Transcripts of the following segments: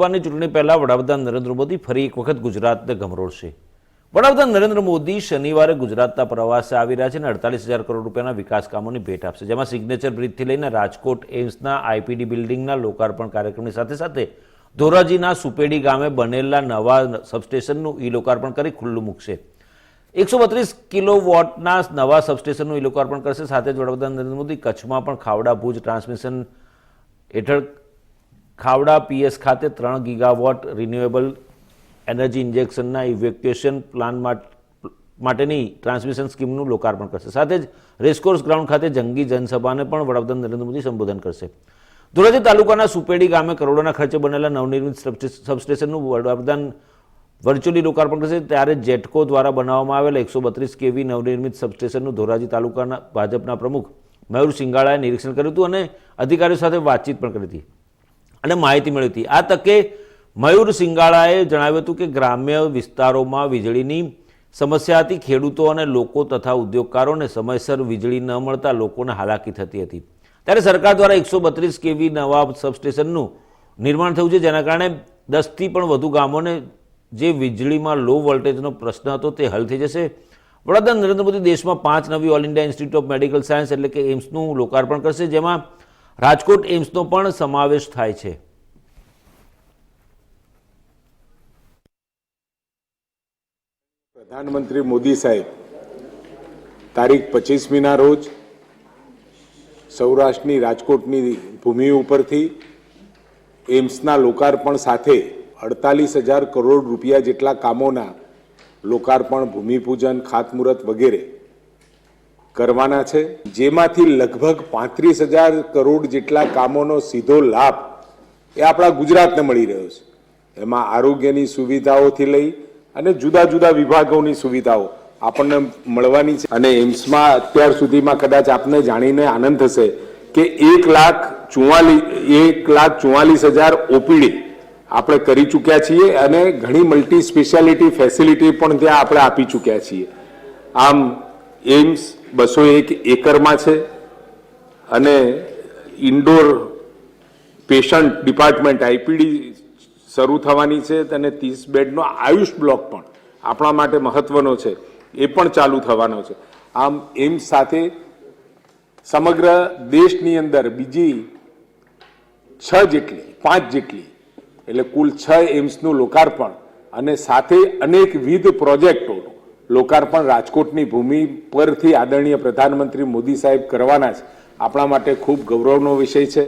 લોકસભાની ચૂંટણી પહેલા વડાપ્રધાન નરેન્દ્ર મોદી ફરી એક વખત ગુજરાતને ગમરોડશે। વડાપ્રધાન નરેન્દ્ર મોદી શનિવારે ગુજરાતના પ્રવાસે આવી રહ્યા છે અને 48,000 કરોડ રૂપિયાના વિકાસ કામોની ભેટ આપશે, જેમાં સિગ્નેચર બ્રિજથી લઈને રાજકોટ એમ્સના આઈપીડી બિલ્ડિંગના લોકાર્પણ કાર્યક્રમની સાથે સાથે ધોરાજીના સુપેડી ગામે બનેલા નવા સબસ્ટેશનનું ઈ લોકાર્પણ કરી ખુલ્લું મૂકશે। 132 કિલોવોટના નવા સબસ્ટેશનનું ઈ લોકાર્પણ કરશે। સાથે જ વડાપ્રધાન નરેન્દ્ર મોદી કચ્છમાં પણ ખાવડા ભુજ ટ્રાન્સમિશન હેઠળ ખાવડા પીએસ ખાતે 3 ગીગાવોટ રિન્યુએબલ એનર્જી ઇન્જેક્શનના ઇવેક્યુએશન પ્લાન માટેની ટ્રાન્સમિશન સ્કીમનું લોકાર્પણ કરશે। સાથે જ રેસકોર્સ ગ્રાઉન્ડ ખાતે જંગી જનસભાને પણ વડાપ્રધાન નરેન્દ્ર મોદી સંબોધન કરશે। ધોરાજી તાલુકાના સુપેડી ગામે કરોડોના ખર્ચે બનેલા નવનિર્મિત સબસ્ટેશનનું વડાપ્રધાન વર્ચ્યુઅલી લોકાર્પણ કરશે। ત્યારે જેટકો દ્વારા બનાવવામાં આવેલા 132 કેવી નવનિર્મિત સબસ્ટેશનનું ધોરાજી તાલુકાના ભાજપના પ્રમુખ મયુર સિંગાળાએ નિરીક્ષણ કર્યું હતું અને અધિકારીઓ સાથે વાતચીત પણ કરી હતી અને માહિતી મળી હતી। આ તકે મયુર સિંગાળાએ જણાવ્યું હતું કે ગ્રામ્ય વિસ્તારોમાં વીજળીની સમસ્યા હતી। ખેડૂતો અને લોકો તથા ઉદ્યોગકારોને સમયસર વીજળી ન મળતા લોકોને હાલાકી થતી હતી। ત્યારે સરકાર દ્વારા 132 કેવી નવા સબસ્ટેશનનું નિર્માણ થયું છે, જેના કારણે 10થી પણ વધુ ગામોને જે વીજળીમાં લો વોલ્ટેજનો પ્રશ્ન હતો તે હલ થઈ જશે। વડાપ્રધાન નરેન્દ્ર મોદી દેશમાં 5 નવી all India institute of medical science એટલે કે એમ્સનું લોકાર્પણ કરશે, જેમાં રાજકોટ એમ્સનો પણ સમાવેશ થાય છે। પ્રધાનમંત્રી મોદી સાહેબ તારીખ 25મીના રોજ સૌરાષ્ટ્રની રાજકોટની ભૂમિ ઉપરથી એમ્સના લોકાર્પણ સાથે 48,000 કરોડ રૂપિયા જેટલા કામોના લોકાર્પણ, ભૂમિપૂજન, ખાતમુહૂર્ત વગેરે કરવાના છે, જેમાંથી લગભગ 35,000 કરોડ જેટલા કામોનો સીધો લાભ એ આપણા ગુજરાતને મળી રહ્યો છે। એમાં આરોગ્યની સુવિધાઓથી લઈ અને જુદા જુદા વિભાગોની સુવિધાઓ આપણને મળવાની છે। અને એમ્સમાં અત્યાર સુધીમાં કદાચ આપને જાણીને આનંદ થશે કે 1,44,000 ઓપીડી આપણે કરી ચૂક્યા છીએ અને ઘણી મલ્ટી સ્પેશિયાલિટી ફેસિલિટી પણ ત્યાં આપણે આપી ચૂક્યા છીએ। આમ એમ્સ 201 એકરમાં છે અને ઇન્ડોર પેશન્ટ ડિપાર્ટમેન્ટ આઈપીડી શરૂ થવાની છે અને 30 બેડનો આયુષ બ્લોક પણ આપણા માટે મહત્વનો છે, એ પણ ચાલુ થવાનો છે। આમ એમ્સ સાથે સમગ્ર દેશની અંદર બીજી 5 જેટલી એટલે કુલ 6 એમ્સનું લોકાર્પણ અને સાથે અનેકવિધ પ્રોજેક્ટોનું લોકાર્પણ રાજકોટની ભૂમિ પરથી આદરણીય પ્રધાનમંત્રી મોદી સાહેબ કરવાના છે। આપણા માટે ખૂબ ગૌરવનો વિષય છે।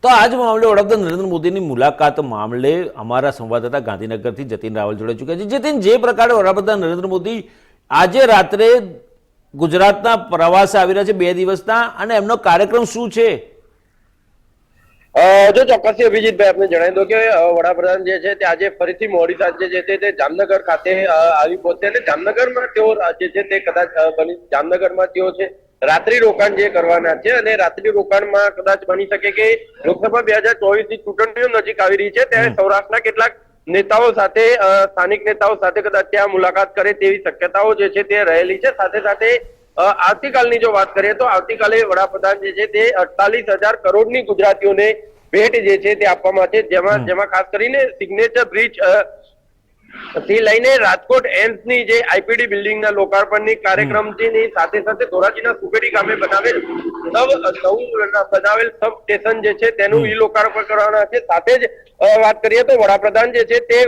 તો આજ મામલે વડાપ્રધાન નરેન્દ્ર મોદીની મુલાકાત મામલે અમારા સંવાદદાતા ગાંધીનગરથી જતીન રાવલ જોડાઈ ચૂક્યા છે। જતીન, જે પ્રકારે વડાપ્રધાન નરેન્દ્ર મોદી આજે રાત્રે ગુજરાતના પ્રવાસે આવી રહ્યા છે 2 દિવસના, અને એમનો કાર્યક્રમ શું છે? જો ચોક્કસ અભિજીતભાઈ આપને જણાવી દો કે વડાપ્રધાન જે છે તે આજે ફરીથી મોડી સાંજે જે છે તે જામનગર ખાતે આવી પહોંચે અને જામનગરમાં તેઓ જે છે તે કદાચ જામનગરમાં તેઓ છે રાત્રિ રોકાણ જે કરવાના છે અને રાત્રિ રોકાણમાં કદાચ બની શકે કે લોકસભા 2024ની ચૂંટણીઓ નજીક આવી રહી છે ત્યારે સૌરાષ્ટ્રના કેટલાક નેતાઓ સાથે સ્થાનિક નેતાઓ સાથે કદાચ ત્યાં મુલાકાત કરે તેવી શક્યતાઓ જે છે તે રહેલી છે। સાથે સાથે આવતીકાલની જો વાત કરીએ તો આવતીકાલે વડાપ્રધાન જે છે તે 48,000 કરોડની ગુજરાતીઓને ભેટ જે છે તે આપવામાં છે, જેમાં ખાસ કરીને સિગ્નેચર બ્રિજ થી લઈને રાજકોટ એમ્સની જે આઈપીડી બિલ્ડિંગના લોકાર્પણની કાર્યક્રમની સાથે સાથે ધોરાજીના સુપેડી ગામે બનાવેલ સબ સ્ટેશન જે છે તેનું ઈ લોકાર્પણ કરવાના છે। સાથે જ વાત કરીએ તો વડાપ્રધાન જે છે તે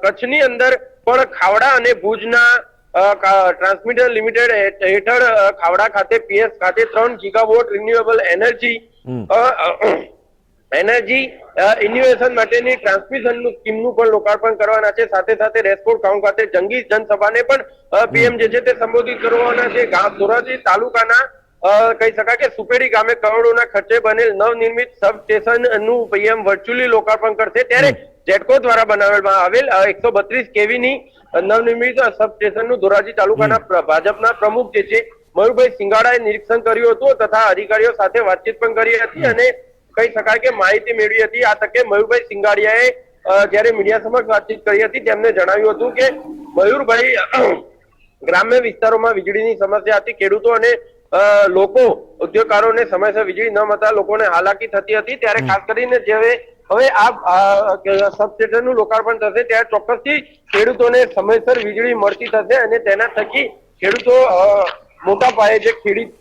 કચ્છની અંદર પણ ખાવડા અને ભુજના ટ્રાન્સમિશન લિમિટેડ હેઠળ ખાવડા ખાતે પીએસ ખાતે 3 ગીગાવોટ રિન્યુએબલ એનર્જી ઇન્યુએશન માટેની ટ્રાન્સમિશન સ્કીમનું પણ લોકાર્પણ કરવાના છે। સાથે સાથે રેસકોર્સ ગ્રાઉન્ડ ખાતે જંગી જનસભાને પણ પીએમ જે છે તે સંબોધિત કરવાના છે। ધોરાજી તાલુકાના કહી શકાય કે સુપેડી ગામે કરોડોના ખર્ચે બનેલ નવનિર્મિત સબસ્ટેશનનું પીએમ વર્ચ્યુઅલી લોકાર્પણ કરશે। ત્યારે જેટકો દ્વારા બનાવવામાં આવેલ 132 કેવીની નવનિર્મિત સબસ્ટેશનનું ધોરાજી તાલુકાના ભાજપના પ્રમુખ જે છે મયુરભાઈ સિંગાળાએ નિરીક્ષણ કર્યું હતું તથા અધિકારીઓ સાથે વાતચીત પણ કરી હતી અને કહી શકાય કે માહિતી મેળવી હતી। આ તકે મયુરભાઈ સિંગાડિયાએ જ્યારે મીડિયા સમક્ષ વાતચીત કરી હતી તેમને જણાવ્યું હતું કે મયુરભાઈ ગ્રામ્ય વિસ્તારોમાં વીજળીની સમસ્યા હતી, ખેડૂતો અને લોકો ઉદ્યોગકારોને સમયસર વીજળી ન મળતા લોકોને હાલાકી થતી હતી, ત્યારે ખાસ કરીને હવે આ સબસ્ટેશનનું લોકાર્પણ થશે ત્યારે ચોક્કસથી ખેડૂતોને સમયસર વીજળી મળતી થશે અને તેના થકી ખેડૂતો મોટા પાયે જે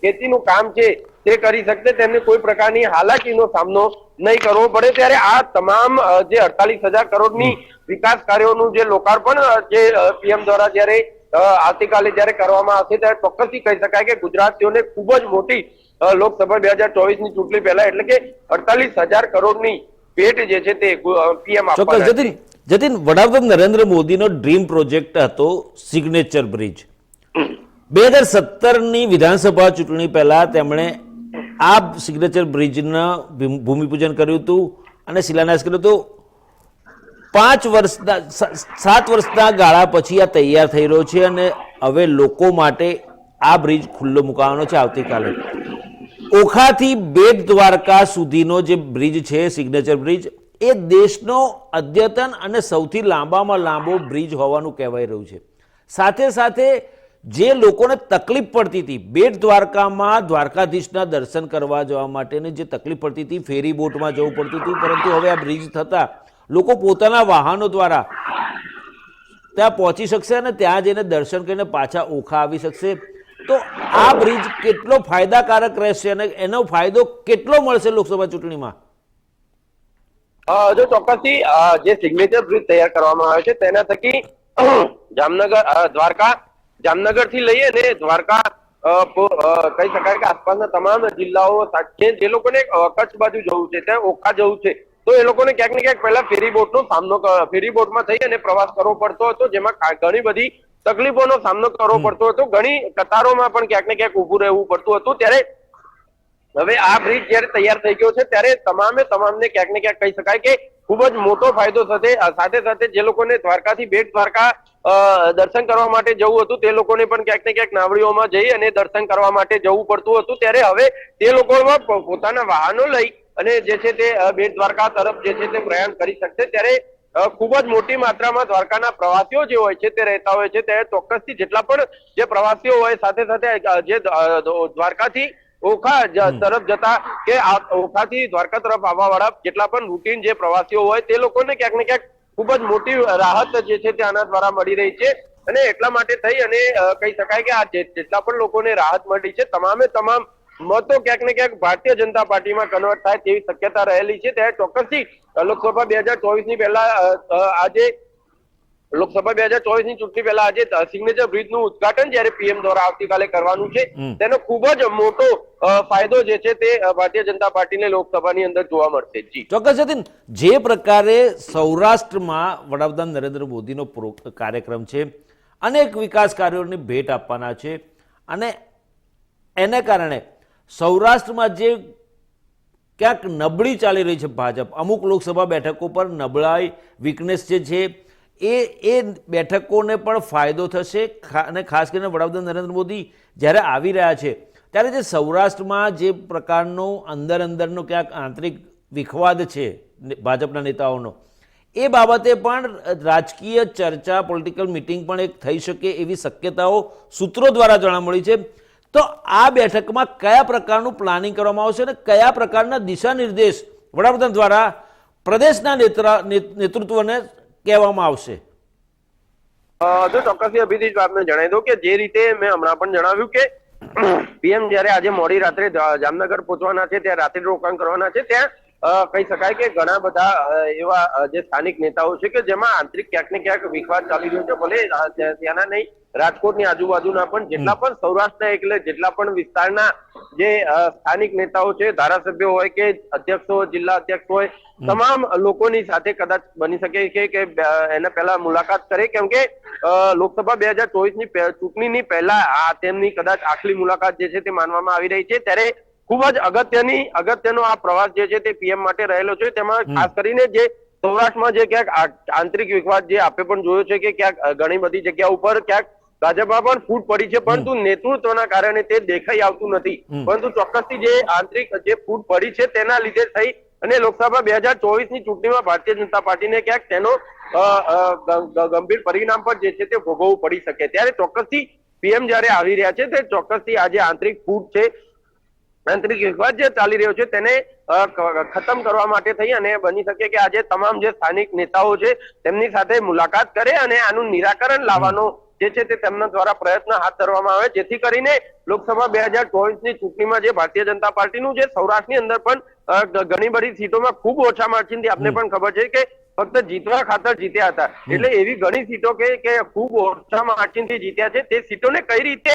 ખેતીનું કામ છે તે કરી શકશે, તેમને કોઈ પ્રકારની હાલાકીનો સામનો નહીં કરવો પડે. ત્યારે આ તમામ જે 48,000 કરોડની વિકાસ કાર્યોનું જે લોકાર્પણ જે પીએમ દ્વારા જયારે આવતીકાલે જયારે કરવામાં આવશે ત્યારે ચોક્કસથી કહી શકાય કે ગુજરાતીઓને ખૂબ જ મોટી લોકસભા 2024ની ચૂંટણી પહેલા એટલે કે 48,000 કરોડની ભેટ જે છે તે પીએમ આપવાના છે. જતીન, વડાપ્રધાન નરેન્દ્ર મોદીનો ડ્રીમ પ્રોજેક્ટ હતો સિગ્નેચર બ્રિજ. 2017ની વિધાનસભા ચૂંટણી પહેલા તેમણે આ સિગ્નેચર બ્રિજના ભૂમિપૂજન કર્યું હતું અને શિલાન્યાસ કર્યો હતો. 7 વર્ષના ગાળા પછી આ તૈયાર થઈ રહ્યો છે અને હવે લોકો માટે આ બ્રિજ ખુલ્લો મુકાવાનો છે આવતીકાલે. ઓખાથી બેટ દ્વારકા સુધીનો જે બ્રિજ છે સિગ્નેચર બ્રિજ, એ દેશનો અદ્યતન અને સૌથી લાંબામાં લાંબો બ્રિજ હોવાનું કહેવાય રહ્યું છે. સાથે સાથે જે લોકોને તકલીફ પડતી હતી બેટ દ્વારકામાં દ્વારકાધીશના દર્શન કરવા જવા માટેની જે તકલીફ પડતી હતી, ફેરી બોટમાં જવું પડતું હતું, પરંતુ હવે આ બ્રિજ થતા લોકો પોતાના વાહનો દ્વારા ત્યાં પહોંચી શકશે અને ત્યાં જઈને દર્શન કરીને પાછા ઓખા આવી શકશે. તો આ બ્રિજ કેટલો ફાયદાકારક રહેશે અને એનો ફાયદો કેટલો મળશે લોકસભા ચૂંટણીમાં? જો ચોક્કસથી જે સિગ્નેચર બ્રિજ તૈયાર કરવામાં આવે છે તેના થકી જામનગર થી લઈએ અને દ્વારકા કહી શકાય કે આસપાસના તમામ જિલ્લાઓ સાથે જે લોકોને કચ્છ બાજુ જવું છે ત્યાં ઓખા જવું છે તો એ લોકોને ક્યાંક ને ક્યાંક પહેલા ફેરી બોટમાં થઈ અને પ્રવાસ કરવો પડતો હતો, જેમાં ઘણી બધી તકલીફોનો સામનો કરવો પડતો હતો, ઘણી કતારોમાં પણ ક્યાંક ને ક્યાંક ઉભું રહેવું પડતું હતું. ત્યારે હવે આ બ્રિજ જયારે તૈયાર થઈ ગયો છે ત્યારે તમામને ક્યાંક ને ક્યાંક કહી શકાય કે ખૂબ જ મોટો ફાયદો થશે. સાથે સાથે જે લોકોને દ્વારકાથી બેટ દ્વારકા દર્શન કરવા માટે જવું હતું તે લોકોને પણ ક્યાંક ને ક્યાંક નાવડીઓમાં જઈ અને દર્શન કરવા માટે જવું પડતું હતું. ત્યારે હવે તે લોકોમાં પોતાના વાહનો લઈ અને જે છે તે બેટ દ્વારકા તરફ જે છે તે પ્રયાણ કરી શકશે. ત્યારે ખૂબ જ મોટી માત્રામાં દ્વારકાના પ્રવાસીઓ જે હોય છે તે રહેતા હોય છે. ત્યારે ચોક્કસથી જેટલા પણ જે પ્રવાસીઓ હોય સાથે સાથે જે દ્વારકાથી ઓખા તરફ જતા કે ઓખાથી દ્વારકા તરફ આવવા વાળા જેટલા પણ રૂટીન જે પ્રવાસીઓ હોય તે લોકોને ક્યાંક ને ક્યાંક ખૂબ જ મોટી રાહત જે છે તે આના દ્વારા મળી રહી છે. અને એટલા માટે થઈ અને કહી શકાય કે આ જેટલા પણ લોકોને રાહત મળી છે તમામ મતો ક્યાંક ને ક્યાંક ભારતીય જનતા પાર્ટીમાં કન્વર્ટ થાય તેવી શક્યતા રહેલી છે. ત્યારે ચોક્કસથી લોકસભા 2024ની પહેલા આજે લોકસભા 2024ની ચૂંટણી પહેલા આજે સિગ્નેચર બ્રિજનું ઉદઘાટન જયારે પીએમ દ્વારા આવતીકાલે કરવાનું છે તેનો ખૂબ જ મોટો ફાયદો જે છે તે ભારતીય જનતા પાર્ટીને લોકસભાની અંદર જોવા મળશે. જી ચોક્કસ જતીન, જે પ્રકારે સૌરાષ્ટ્રમાં વડાપ્રધાન નરેન્દ્ર મોદીનો કાર્યક્રમ છે, અનેક વિકાસ કાર્યોની ભેટ આપવાના છે અને એને કારણે સૌરાષ્ટ્રમાં જે ક્યાંક નબળી ચાલી રહી છે ભાજપ, અમુક લોકસભા બેઠકો પર નબળાઈ વીકનેસ જે છે એ બેઠકોને પણ ફાયદો થશે. અને ખાસ કરીને વડાપ્રધાન નરેન્દ્ર મોદી જ્યારે આવી રહ્યા છે ત્યારે જે સૌરાષ્ટ્રમાં જે પ્રકારનો અંદરનો ક્યાંક આંતરિક વિખવાદ છે ભાજપના નેતાઓનો, એ બાબતે પણ રાજકીય ચર્ચા, પોલિટિકલ મિટિંગ પણ એક થઈ શકે એવી શક્યતાઓ સૂત્રો દ્વારા જાણવા મળી છે. તો આ બેઠકમાં કયા પ્રકારનું પ્લાનિંગ કરવામાં આવશે અને કયા પ્રકારના દિશા નિર્દેશ વડાપ્રધાન દ્વારા પ્રદેશના નેતૃત્વને કહેવામાં આવશે? જો ચોક્કસથી અભિજીત આપને જણાવી દઉં કે જે રીતે મેં હમણાં પણ જણાવ્યું કે પીએમ જયારે આજે મોડી રાત્રે જામનગર પહોંચવાના છે, ત્યાં રાત્રિ રોકાણ કરવાના છે, ત્યાં કહી શકાય કે ઘણા બધા એવા જે સ્થાનિક નેતાઓ છે કે જેમાં આંતરિક ક્યાંક ને ક્યાંક વિખવાદ ચાલી રહ્યો છે. ભલે ત્યાંના નહીં, રાજકોટની આજુબાજુના પણ જેટલા પણ સૌરાષ્ટ્રના એટલે જેટલા પણ વિસ્તારના જે સ્થાનિક નેતાઓ છે, ધારાસભ્યો હોય કે અધ્યક્ષો, જિલ્લા અધ્યક્ષ હોય, તમામ લોકોની સાથે કદાચ બની શકે કે એને પહેલા મુલાકાત કરે, કેમ કે લોકસભા 2024ની ચૂંટણીની પહેલા આ તેમની કદાચ આખરી મુલાકાત જે છે તે માનવામાં આવી રહી છે. ત્યારે ખૂબ જ અગત્યનો આ પ્રવાસ જે છે તે પીએમ માટે રહેલો છે. તેમાં ખાસ કરીને જે સૌરાષ્ટ્રમાં જે ક્યાંક આંતરિક વિખવાદ જે આપણે પણ જોયો છે કે ક્યાંક ઘણી બધી જગ્યા ઉપર ક્યાંક ભાજપમાં પણ ફૂટ પડી છે, પરંતુ નેતૃત્વના કારણે તે દેખાઈ આવતું નથી. પરંતુ ચોક્કસથી જે આંતરિક જે ફૂટ પડી છે તેના લીધે થઈ અને લોકસભા 2024ની ચૂંટણીમાં ભારતીય જનતા પાર્ટીને ક્યાંક તેનો ગંભીર પરિણામ પર જે છે તે ભોગવવું પડી શકે. ત્યારે ચોક્કસથી પીએમ જયારે આવી રહ્યા છે તે ચોક્કસથી આજે આંતરિક ફૂટ છે, આંતરિક વિવાદ જે ચાલી રહ્યો છે તેને ખતમ કરવા માટે થઈ અને બની શકે કે આજે તમામ જે સ્થાનિક નેતાઓ છે તેમની સાથે મુલાકાત કરે અને આનું નિરાકરણ લાવવાનો જે છે તે તેમના દ્વારા પ્રયત્ન હાથ ધરવામાં આવે, જેથી કરીને લોકસભા 2024ની ચૂંટણીમાં જે ભારતીય જનતા પાર્ટીનું જે સૌરાષ્ટ્રની અંદર પણ ઘણી બધી સીટોમાં ખૂબ ઓછા માર્જિનથી આપને પણ ખબર છે કે ફક્ત જીતવા ખાતર જીત્યા હતા, એટલે એવી ઘણી સીટો કે ખૂબ ઓછા માર્જિનથી જીત્યા છે તે સીટોને કઈ રીતે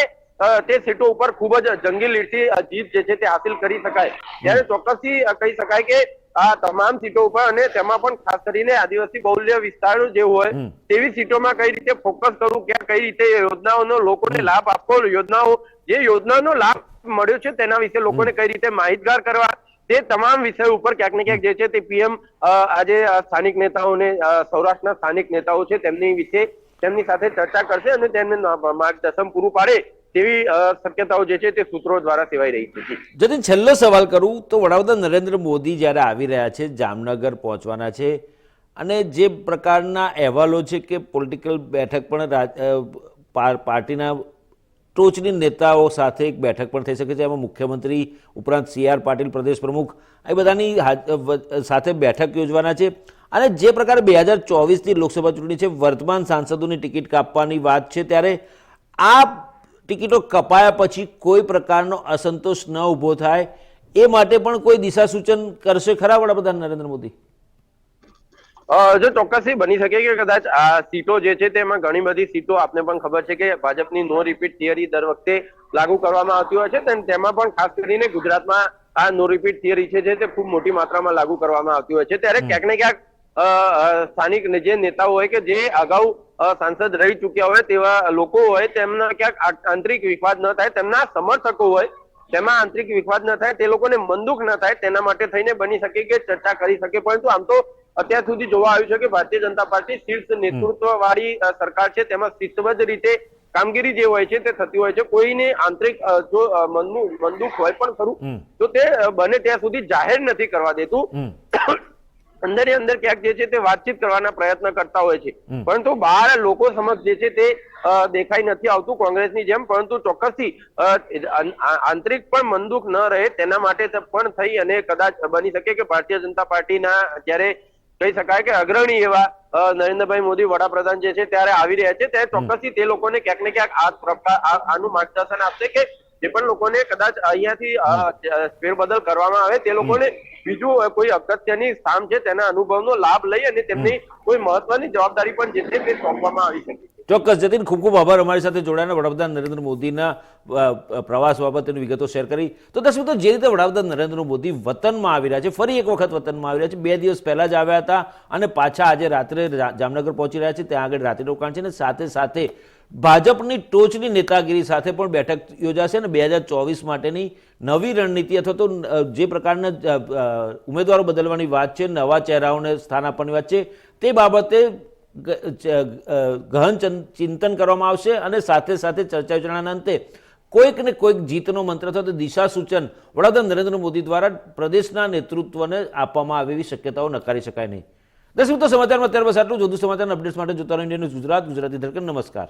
તે સીટો ઉપર ખૂબ જ જંગી લીડથી જીત જે છે તે હાસિલ કરી શકાય, ત્યારે ચોક્કસથી કહી શકાય કે આ તમામ સીટો ઉપર અને તેમાં પણ ખાસ કરીને આદિવાસી બહુલ્ય વિસ્તાર જે હોય તેવી સીટોમાં કઈ રીતે ફોકસ કરવું, ક્યાં કઈ રીતે યોજનાઓનો લોકોને લાભ આપવો, જે યોજનાનો લાભ મળ્યો છે તેના વિશે લોકોને કઈ રીતે માહિતગાર કરવા, તે તમામ વિષય ઉપર ક્યાંક ને ક્યાંક જે છે તે પીએમ આજે સ્થાનિક નેતાઓને, સૌરાષ્ટ્રના સ્થાનિક નેતાઓ છે તેમની સાથે ચર્ચા કરશે અને તેમને માર્ગદર્શન પૂરું પાડે તેવી શક્યતાઓ જે છે તે સૂત્રો દ્વારા સેવાઈ રહી છે. જતીન, છેલ્લો સવાલ કરું તો વડાપ્રધાન નરેન્દ્ર મોદી જ્યારે આવી રહ્યા છે, જામનગર પહોંચવાના છે અને જે પ્રકારના અહેવાલો છે કે પોલિટિકલ બેઠક પણ પાર્ટીના ટોચની નેતાઓ સાથે એક બેઠક પણ થઈ શકે છે, એમાં મુખ્યમંત્રી ઉપરાંત CR પાટીલ પ્રદેશ પ્રમુખ એ બધાની સાથે બેઠક યોજવાના છે અને જે પ્રકારે 2024ની લોકસભા ચૂંટણી છે, વર્તમાન સાંસદોની ટિકિટ કાપવાની વાત છે, ત્યારે આ ટિકિટો કપાયા પછી કોઈ પ્રકારનો અસંતોષ ન ઊભો થાય એ માટે પણ કોઈ દિશા સૂચન કરશે ખરા વડાપ્રધાન નરેન્દ્ર મોદી? જો ચોક્કસથી બની શકે કે કદાચ આ સીટો જે છે તેમાં ઘણી બધી સીટો આપને પણ ખબર છે કે ભાજપની નો રિપીટ થિયરી દર વખતે લાગુ કરવામાં આવતી હોય છે, તેમાં પણ ખાસ કરીને ગુજરાતમાં આ નો રિપીટ થિયરી છે તે ખૂબ મોટી માત્રામાં લાગુ કરવામાં આવતી હોય છે, ત્યારે ક્યાંક ને ક્યાંક સ્થાનિક જે નેતાઓ હોય કે જે અગાઉ સાંસદ રહી ચૂક્યા હોય તેવા લોકો હોય તેમના ક્યાંક આંતરિક વિવાદ ન થાય, તેમના સમર્થકો હોય તેમાં આંતરિક વિવાદ ન થાય, તે લોકોને મનદુખ ન થાય તેના માટે થઈને બની શકે કે ચર્ચા કરી શકે, પરંતુ આમ તો અત્યાર સુધી જોવા આવ્યું છે કે ભારતીય જનતા પાર્ટી શીર્ષ નેતૃત્વ વાળી સરકાર છે, તેમાં શિસ્તબદ્ધ રીતે કામગીરી જે હોય છે તે થતી હોય છે, કોઈને આંતરિક જો મનદુખ હોય પણ ખરું તો તે બને ત્યાં સુધી જાહેર નથી કરવા દેતું, અંદર અંદર ક્યાંક જે છે તે વાતચીત કરવાના પ્રયત્ન કરતા હોય છે, પરંતુ બહાર લોકો સમક્ષ જે છે તે દેખાઈ નથી આવતું કોંગ્રેસની જેમ, પરંતુ ચોક્કસથી આંતરિક પણ મનદુખ ન રહે તેના માટે પણ થઈ અને કદાચ બની શકે કે ભારતીય જનતા પાર્ટીના જ્યારે કહી શકાય કે અગ્રણી એવા નરેન્દ્રભાઈ મોદી વડાપ્રધાન જે છે ત્યારે આવી રહ્યા છે, ત્યારે ચોક્કસથી તે લોકોને ક્યાંક ને ક્યાંક આનું માર્ગદર્શન આપશે કે જે પણ લોકોને કદાચ અહીંયાથી ફેરબદલ કરવામાં આવે તે લોકોને બીજું કોઈ અગત્યની સ્થાન છે તેના અનુભવનો લાભ લઈ અને તેમની કોઈ મહત્વની જવાબદારી પણ જે છે તે સોંપવામાં આવી શકે. ચોક્કસ જતીન, ખૂબ ખૂબ આભાર અમારી સાથે જોડાયા, વડાપ્રધાન નરેન્દ્ર મોદીના પ્રવાસ બાબતેની વિગતો શેર કરી. તો દર્શક મિત્રો, જે રીતે વડાપ્રધાન નરેન્દ્ર મોદી વતનમાં આવી રહ્યા છે, ફરી એક વખત વતનમાં આવી રહ્યા છે, 2 દિવસ પહેલા જ આવ્યા હતા અને પાછા આજે રાત્રે જામનગર પહોંચી રહ્યા છે, ત્યાં આગળ રાત્રિ રોકાણ છે અને સાથે સાથે ભાજપની ટોચની નેતાગીરી સાથે પણ બેઠક યોજાશે અને 2024 માટેની નવી રણનીતિ અથવા તો જે પ્રકારના ઉમેદવારો બદલવાની વાત છે, નવા ચહેરાઓને સ્થાન આપવાની વાત છે, તે બાબતે ગહન ચિંતન કરવામાં આવશે અને સાથે સાથે ચર્ચા વિચારણાના અંતે કોઈક ને કોઈક જીતનો મંત્ર અથવા તો દિશા સૂચન વડાપ્રધાન નરેન્દ્ર મોદી દ્વારા પ્રદેશના નેતૃત્વને આપવામાં આવે એવી શક્યતાઓ નકારી શકાય નહીં. દર્શક મિત્રો, સમાચારમાં અત્યારે બસ આટલું જ. વધુ સમાચારના અપડેટ્સ માટે જોતા રહો ઇન્ડિયા ન્યૂઝ ગુજરાત, ગુજરાતી ધડકન. નમસ્કાર.